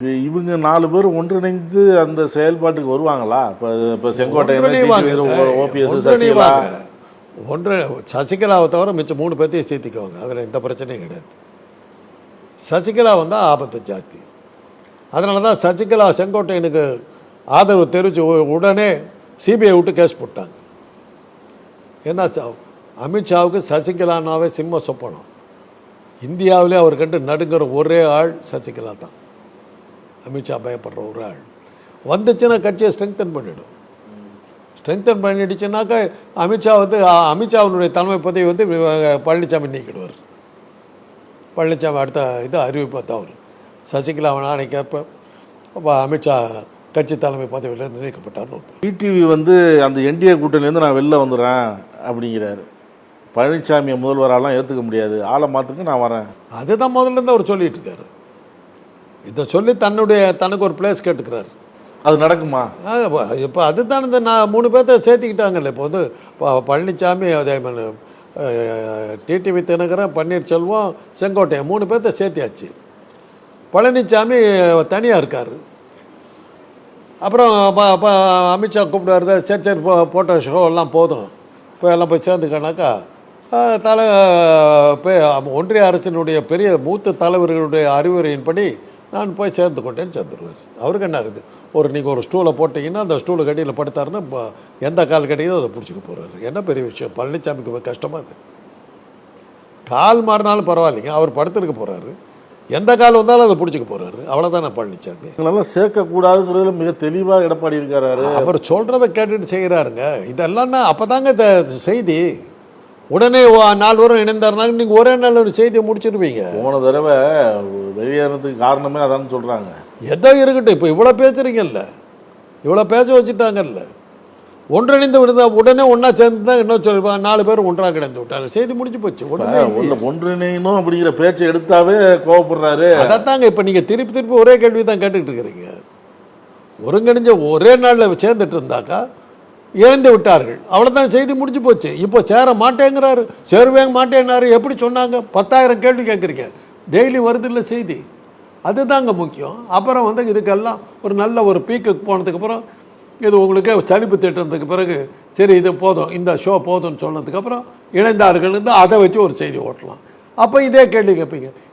இவங்க 4 பேர் ஒன்றிணைந்து அந்த செயல்பாட்டுக்கு வருவாங்களா? இப்போ செங்கோட்டையன், ஓபிஎஸ், சசிகலா சசிகலாவை தவிர மிச்சம் 3 பேர்த்தையும் சேர்த்திக்குவாங்க. அதில் எந்த பிரச்சனையும் கிடையாது. சசிகலா வந்தால் ஆபத்து ஜாஸ்தி. அதனால தான் சசிகலா செங்கோட்டையனுக்கு ஆதரவு தெரிவித்து உடனே சிபிஐ விட்டு கேஸ் போட்டாங்க. என்ன அமித்ஷாவுக்கு சசிகலானாவே சிம்ம சொப்பனம். இந்தியாவிலே அவர் கண்டு நடுங்கிற ஒரே ஆள் சசிகலா தான். அமித்ஷா பயப்படுற ஒரு ஆள் வந்துச்சுன்னா கட்சியை ஸ்ட்ரெங்தன் பண்ணிவிடும். ஸ்ட்ரெங்தன் பண்ணிடுச்சுன்னாக்கா அமித்ஷாவுடைய தலைமை பதவி பழனிசாமி நீக்கிடுவார். பழனிசாமி அடுத்த இது அறிவிப்பா தான் அவர். சசிகலா நாளைக்கேற்ப அமித்ஷா கட்சி தலைமை பதவியிலிருந்து நீக்கப்பட்டார்னு. டிடிவி அந்த என்டிஏ கூட்டணிலேருந்து நான் வெளில வந்துடுறேன் அப்படிங்கிறாரு. பழனிசாமியை முதல்வராலாம் ஏற்றுக்க முடியாது, ஆளை மாற்றுக்கு நான் வரேன். அதுதான் முதல்ல இருந்து அவர் சொல்லிட்டு இருக்காரு. இதை சொல்லி தனக்கு ஒரு பிளேஸ் கேட்டுக்கிறாரு. அது நடக்குமா? இப்போ அதுதான் இந்த 3 பேர்த்த சேர்த்திக்கிட்டாங்கல்ல. இப்போ பழனிசாமி, அதே மாதிரி டிடிவி தினகரன், பன்னீர்செல்வம், செங்கோட்டையன் 3 பேர்த்த சேர்த்தியாச்சு. பழனிசாமி தனியாக இருக்கார். அப்புறம் அமித்ஷா கூப்பிடுவார். சரி போட்டோ ஷோ எல்லாம் போதும், இப்போ எல்லாம் போய் சேர்ந்துக்கனாக்கா ஒன்றிய அரசினுடைய பெரிய மூத்த தலைவர்களுடைய அறிவுரையின்படி நான் போய் சேர்ந்து கொண்டேன்னு சேர்ந்துருவார். அவருக்கு என்ன இருக்குது, நீங்கள் ஒரு ஸ்டூலை போட்டிங்கன்னா அந்த ஸ்டூலு கட்டியில் படுத்தாருன்னா எந்த கால் கட்டியதோ அதை பிடிச்சிக்க போகிறாரு. என்ன பெரிய விஷயம்? பழனிசாமிக்கு கஷ்டமாக இருக்குது. கால் மாறினாலும் பரவாயில்லைங்க, அவர் படுத்துருக்க போகிறாரு. எந்த கால் வந்தாலும் அதை பிடிச்சிக்க போகிறாரு. அவ்வளோதானே பழனிசாமி. இதெல்லாம் சேர்க்கக்கூடாதுங்கிறதுல மிக தெளிவாக எடப்பாடி இருக்காரு. அவர் சொல்கிறத கேட்டுட்டு செய்கிறாருங்க. இதெல்லாம் தான் அப்போ தாங்க இந்த செய்தி. உடனே 4 பேரும் இணைந்தாருனாங்க, நீங்கள் ஒரே நாள் ஒரு செய்தியை முடிச்சிருப்பீங்க. போன தடவை வெளியேறதுக்கு காரணமே அதான்னு சொல்கிறாங்க. எதோ இருக்கட்டும், இப்போ இவ்வளோ பேசுகிறீங்கல்ல, இவ்வளோ பேச வச்சுட்டாங்கல்ல. ஒன்றிணைந்து விடுதா உடனே ஒன்றா சேர்ந்து தான் என்ன சொல்லிருப்பாங்க, 4 பேர் ஒன்றாக கிடந்து விட்டாங்க, செய்தி முடிஞ்சு போச்சு. ஒன்றிணைணும் அப்படிங்கிற பேச்சை எடுத்தாவே கோவப்படுறாரு. அதைத்தாங்க இப்போ நீங்கள் திருப்பி ஒரே கேள்வி தான் கேட்டுக்கிட்டு இருக்கிறீங்க. ஒருங்கிணைஞ்ச ஒரே நாளில் சேர்ந்துட்டு இருந்தாக்கா இழந்து விட்டார்கள், அவ்வளோதான், செய்தி முடிஞ்சு போச்சு. இப்போ சேர மாட்டேங்கிறாரு, சேருவேங்க மாட்டேன்னாரு. எப்படி சொன்னாங்க? 10,000 கேள்வி கேட்குறீங்க. டெய்லி வருது இல்லை செய்தி, அதுதாங்க முக்கியம். அப்புறம் இதுக்கெல்லாம் ஒரு நல்ல ஒரு பீக்குக்கு போனதுக்கப்புறம் இது உங்களுக்கு சலிப்பு திட்டத்துக்கு பிறகு சரி இது போதும், இந்த ஷோ போதும்னு சொன்னதுக்கப்புறம் இணைந்தார்கள் அதை வச்சு ஒரு செய்தி ஓட்டலாம். அப்போ இதே கேள்வி கேட்பீங்க,